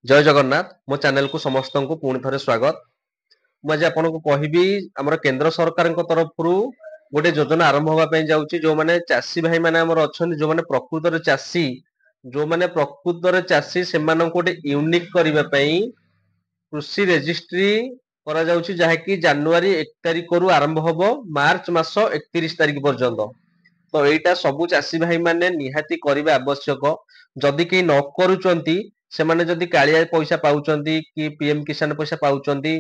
जय जगन्नाथ मो चैनल को समस्त को पुणी थे स्वागत। मुझे आपको कहबी आम केंद्र सरकार तरफ गोटे योजना आरंभ होगापी जाऊँगी जो मैंने चाषी भाई मैंने अच्छा जो मैंने प्रकृत चाषी जो मैंने प्रकृत चाषी से गोटे यूनिक करने कृषि रेजिस्ट्री करा जाउछि जहाँकि जनवरी 1 तारिख रु आरंभ हम मार्च मास 31 तारिख पर्यंत। तो एटा सबु चाषी भाई माने निहाती करबा आवश्यक। जदि के न करूचंती से माने जदि कालिया पैसा पाउचंती कि पीएम किसान पैसा पाउचंती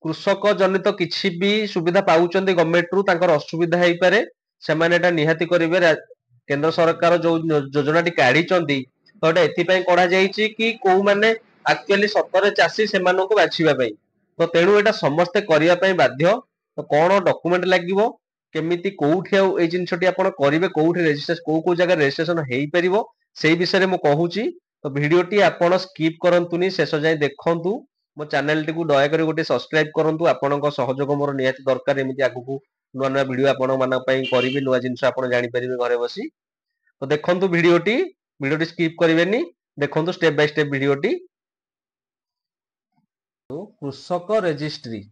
कृषक जनित किछि भी सुविधा पाउचंती गवर्नमेंट रु तांकर असुविधा हेई पारे से माने एटा निहाती करबे। केंद्र सरकार जो योजनाटी काढिचंती तो एटा एथि पई कढा जाईछि कि को माने एक्चुअली सतरे चाषी से मानको बाछिबा पई। तो तेणु एटा समस्त करिया पई बाध्य। तो कोन डॉक्यूमेंट लागिवो केमिति कोउठी ए जिनसटी आपण करिवे कोउठी रेजिस्ट्रेशन को जगह रेजिस्ट्रेशन हेई परिवो सेही विषय में कहूची। तो वीडियोटी आपण स्किप करंतुनी शेष जाय देखंतु। मो चैनल टी को दया करी गोटे सब्सक्राइब करंतु। आपणक सहयोग मोर निहाती दरकार एमिति आगु नुआ नुआ वीडियो आपण मानक पई करिवि नुआ जिंस आपण जानि परिबे घरे बसी। तो देखंतु वीडियोटी स्किप करिवेनी देखंतु स्टेप बाय स्टेप वीडियोटी। तो कृषक रजिस्ट्री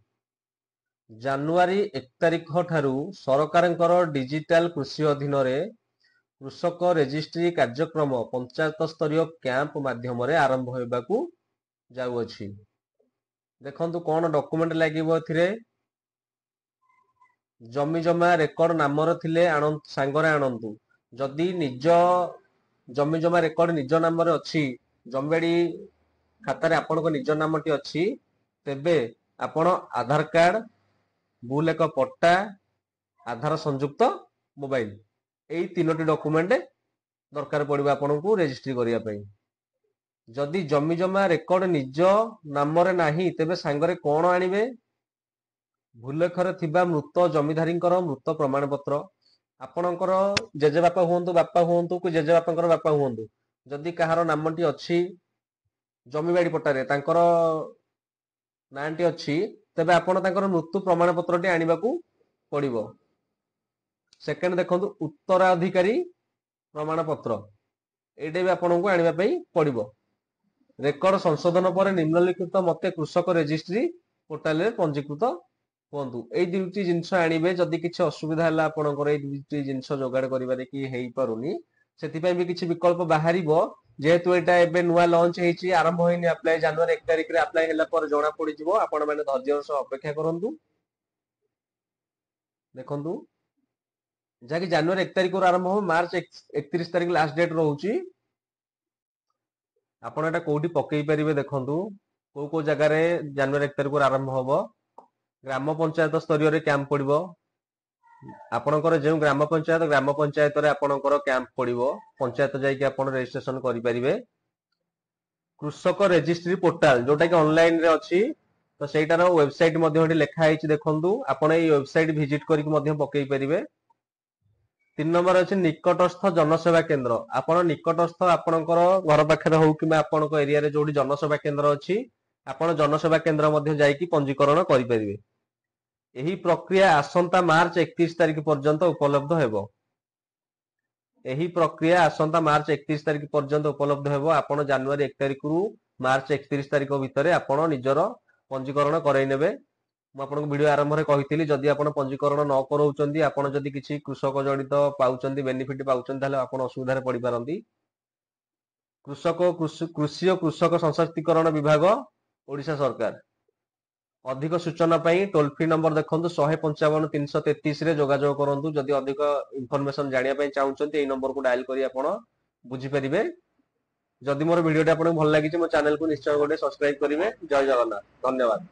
जनवरी 1 तारिख ठारू सरकारଙ୍କର डिजिटल कृषि अधीन रे कृषक रजिस्ट्री कार्यक्रम पंचायत स्तरीय कैंप माध्यम रे आरंभ होबाकू जाउअछि। देखंतु कोन डॉक्यूमेंट लागिवो एथिरे जमी जमा रेकर्ड नामर थिले सांगरे आनंतु। जदि निज जमी जमा रेकर्ड निज नाम रे अछि जमीबाड़ी खाता रे आपनको निज नामटी अछि तेबे आपण आधार कार्ड बुल एक पट्टा आधार संयुक्त मोबाइल एई तीनोटी डॉक्यूमेंट दरकार पड़िबा आपनको रजिस्ट्री करिया पई। जदि जमी जमा रेकर्ड निज नाम रे नाही तेबे सांगरे कोन आनिबे भूलेखरे थिबा मृत जमीधारींकर मृत प्रमाण पत्र आपणकर जेजे बापा हुंतु कि जेजे बापांकर बापा हुंतु जदि कहार नामटी अछि जमीबाड़ी पट्टारे तांकर नांटी अछि तेबे आपण तांकर मृत्यु प्रमाण पत्रटी आनिबाकू पड़िबो। सेकेंड देखंतु उत्तराधिकारी प्रमाण पत्र एडे भी आपनको आनिबा पई पड़िबो। रेकर्ड संशोधन पर निम्नलिखित मते कृषक रजिस्ट्री पोर्टल रे पंजीकृत हुंतु। एई दुईटी जिंस आनिबे जदि किछि असुविधा हला आपणकर एई दुईटी जिंस जोगाड़ करिबारे कि हेई पारुनी सेति पई भी किछि विकल्प बाहरिबो। जेहेतु एटा एबे नुआ लॉन्च हेछि आरंभ होइनी अप्लाई जनवरी 1 तारिख रे अप्लाई हैला पर जणा पड़ी जिवो। आपण माने धैर्य सह अपेक्षा करंतु। देखंतु जाकि जनवरी 1 तारिख रो आरंभ हो मार्च 31 तारिख लास्ट डेट रहउची। आपण एटा कोठी पकई परिबे देखंतु को जगह रे जनवरी 1 तारिख रो आरंभ होबो। ग्राम पंचायत स्तरीय रे कैंप पड़िबो। आपणकर जे ग्राम पंचायत रे आपणकर कैंप पड़िबो पंचायत जाय कि आपण रजिस्ट्रेशन करि परिबे। कृषक रजिस्ट्री पोर्टल जोटा कि ऑनलाइन रे अछि तो सेटार वेबसाइट मध्ये एठी लेखा आइछि देखंतु। आपण एई वेबसाइट विजिट करि मध्ये पकई परिबे। 3 नंबर अछि निकटस्थ जनसेवा केंद्र। आपण निकटस्थ आपणकर घर पाखरे हो कि आपणक एरिया रे जोडी जनसेवा केंद्र अछि आपण जनसेवा केंद्र मध्ये जाय कि पंजीकरण करि परिबे। एही प्रक्रिया आसंता मार्च 31 तारिख पर्यंत उपलब्ध हेबो। एही प्रक्रिया आसंता मार्च 31 तारिख पर्यंत उपलब्ध हेबो। आपण जनवरी 1 तारिख रु मार्च 31 तारिख भितरे आपण निजर पंजीकरण कराई नेबे। मु आपनको वीडियो आरंभ रे कहितली जदि आपण पंजीकरण न करौचंदी आपण जदि किछि कृषक जड़ित पाउचंदी बेनिफिट पाउचंदी ताले आपण असुविधा रे पड़ी पारंती। कृषि और कृषक संशक्तिकरण विभाग ओडिशा सरकार। अधिक सूचना पई टोल फ्री नंबर देखंतु 155 333 रे जोगाजोग करंतु। जदि अधिक इंफॉर्मेशन जानिया पई चाहुचंती एई नंबर को डायल करी आपण बुझी परिबे। जदि मोर वीडियोटी आपनको भल लागिछि मो चैनल को निश्चय गोटे सब्सक्राइब करिवे। जय जगन्नाथ धन्यवाद।